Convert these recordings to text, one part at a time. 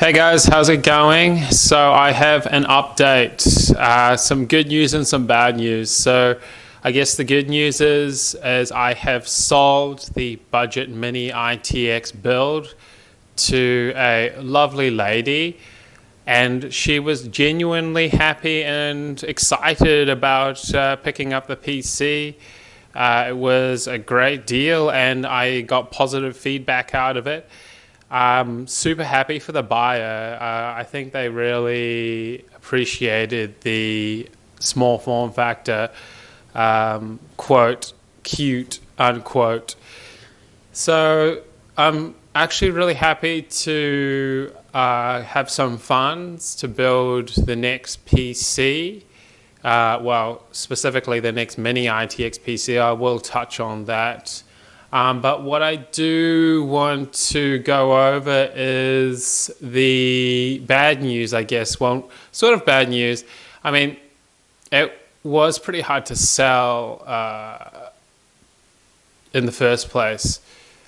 Hey guys, how's it going? So I have an update, some good news and some bad news. So I guess the good news is I have sold the budget mini ITX build to a lovely lady, and she was genuinely happy and excited about picking up the PC. It was a great deal and I got positive feedback out of it. I'm super happy for the buyer. I think they really appreciated the small form factor, quote, cute, unquote. So I'm actually really happy to have some funds to build the next PC. Well, specifically the next mini ITX PC. I will touch on that. But what I do want to go over is the bad news, I guess. Well, sort of bad news. I mean, it was pretty hard to sell in the first place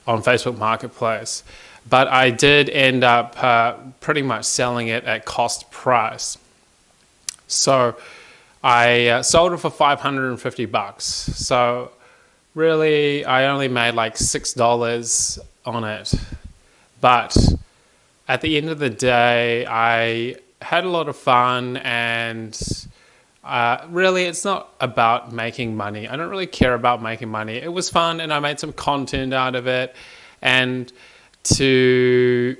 on Facebook Marketplace. But I did end up pretty much selling it at cost price. So I sold it for $550. So really, I only made like $6 on it. But at the end of the day, I had a lot of fun, and really, it's not about making money. I don't really care about making money. It was fun, and I made some content out of it, and to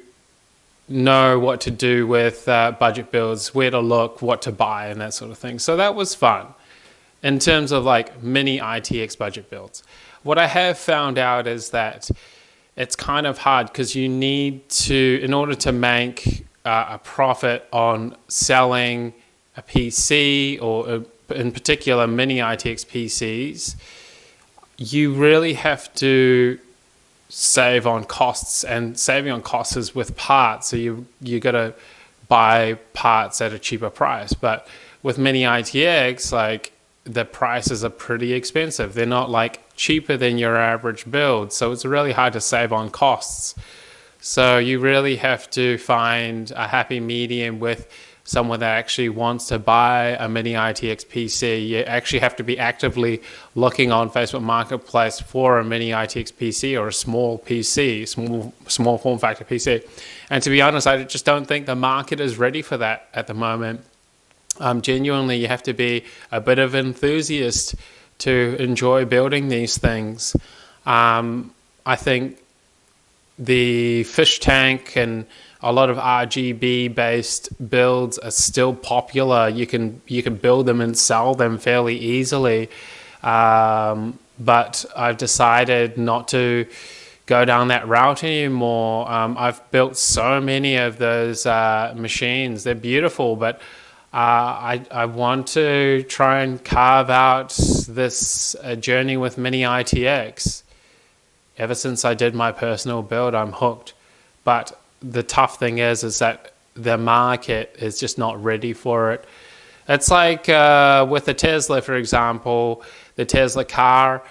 know what to do with budget builds, where to look, what to buy, and that sort of thing. So that was fun in terms of like mini ITX budget builds. What I have found out is that it's kind of hard because you need to, in order to make a profit on selling a PC or in particular mini ITX PCs, you really have to save on costs, and saving on costs is with parts. So you got to buy parts at a cheaper price. But with mini ITX, like, the prices are pretty expensive. They're not like cheaper than your average build. So it's really hard to save on costs. So you really have to find a happy medium with someone that actually wants to buy a mini ITX PC. You actually have to be actively looking on Facebook Marketplace for a mini ITX PC or a small PC, small form factor PC. And to be honest, I just don't think the market is ready for that at the moment. Genuinely, you have to be a bit of an enthusiast to enjoy building these things. I think the fish tank and a lot of RGB based builds are still popular. You can build them and sell them fairly easily. But I've decided not to go down that route anymore. I've built so many of those machines. They're beautiful, but I want to try and carve out this journey with mini ITX. Ever since I did my personal build, I'm hooked. But the tough thing is that the market is just not ready for it. It's like with the Tesla, for example, the Tesla car.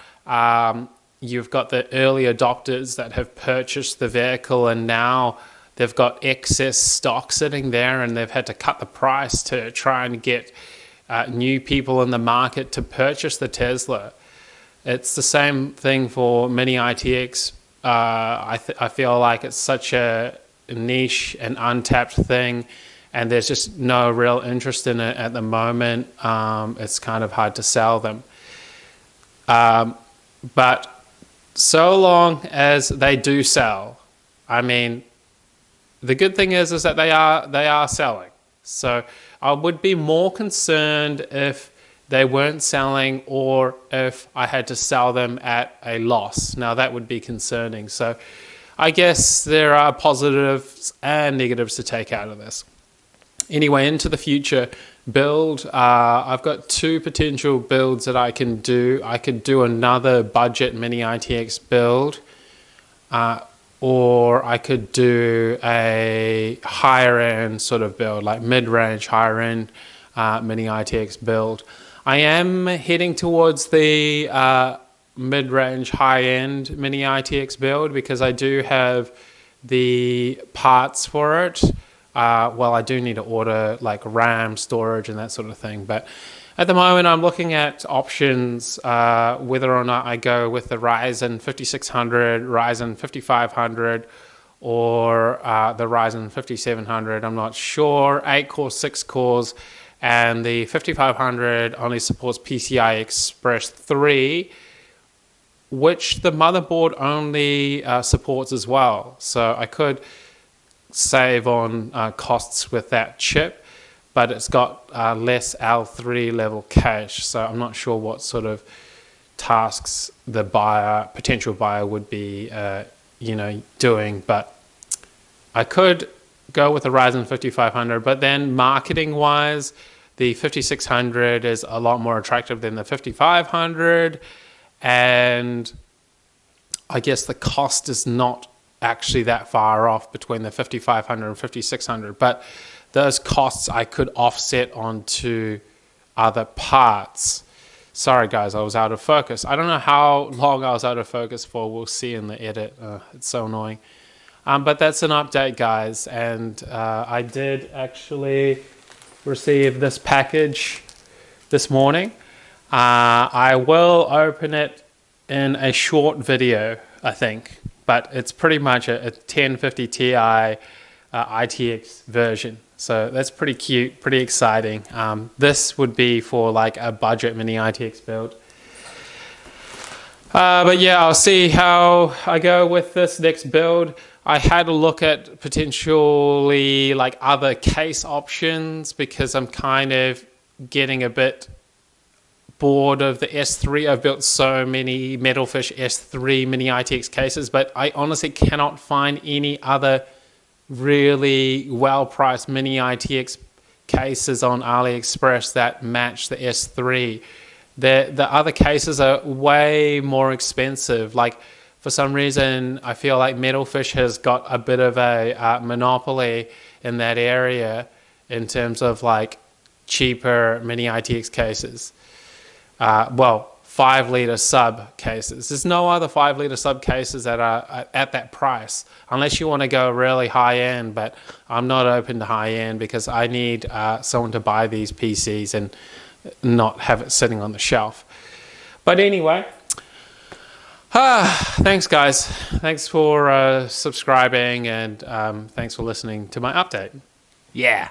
You've got the early adopters that have purchased the vehicle, and now they've got excess stock sitting there, and they've had to cut the price to try and get new people in the market to purchase the Tesla. It's the same thing for mini ITX. I feel like it's such a niche and untapped thing, and there's just no real interest in it at the moment. It's kind of hard to sell them. But so long as they do sell, I mean, the good thing is that they are selling. So I would be more concerned if they weren't selling, or if I had to sell them at a loss. Now that would be concerning. So I guess there are positives and negatives to take out of this. Anyway, into the future build, I've got two potential builds that I can do. I could do another budget mini ITX build, or I could do a higher end sort of build, like mid-range, higher end mini ITX build. I am heading towards the mid-range, high-end mini ITX build because I do have the parts for it. well, I do need to order like RAM, storage, and that sort of thing. But at the moment, I'm looking at options, whether or not I go with the Ryzen 5600, Ryzen 5500, or the Ryzen 5700. I'm not sure. 8 cores, 6 cores, and the 5500 only supports PCI Express 3, which the motherboard only supports as well. So I could save on costs with that chip, but it's got less L3 level cache. So I'm not sure what sort of tasks the potential buyer would be doing, but I could go with the Ryzen 5500, but then marketing wise, the 5600 is a lot more attractive than the 5500, and I guess the cost is not actually that far off between the 5500 and 5600, but those costs I could offset onto other parts. Sorry guys, I was out of focus. I don't know how long I was out of focus for. We'll see in the edit. It's so annoying. But that's an update, guys, and I did actually receive this package this morning. I will open it in a short video, I think, but it's pretty much a 1050 Ti ITX version. So that's pretty cute, pretty exciting. This would be for like a budget mini ITX build. But yeah, I'll see how I go with this next build. I had a look at potentially like other case options because I'm kind of getting a bit bored of the S3. I've built so many Metalfish S3 mini ITX cases, but I honestly cannot find any other really well-priced mini ITX cases on AliExpress that match the S3. The other cases are way more expensive. Like, for some reason, I feel like Metalfish has got a bit of a monopoly in that area in terms of like cheaper mini ITX cases. 5-liter sub cases. There's no other 5-liter sub cases that are at that price, unless you want to go really high end, but I'm not open to high end because I need someone to buy these PCs and not have it sitting on the shelf. But anyway, thanks guys. Thanks for subscribing, and thanks for listening to my update. Yeah.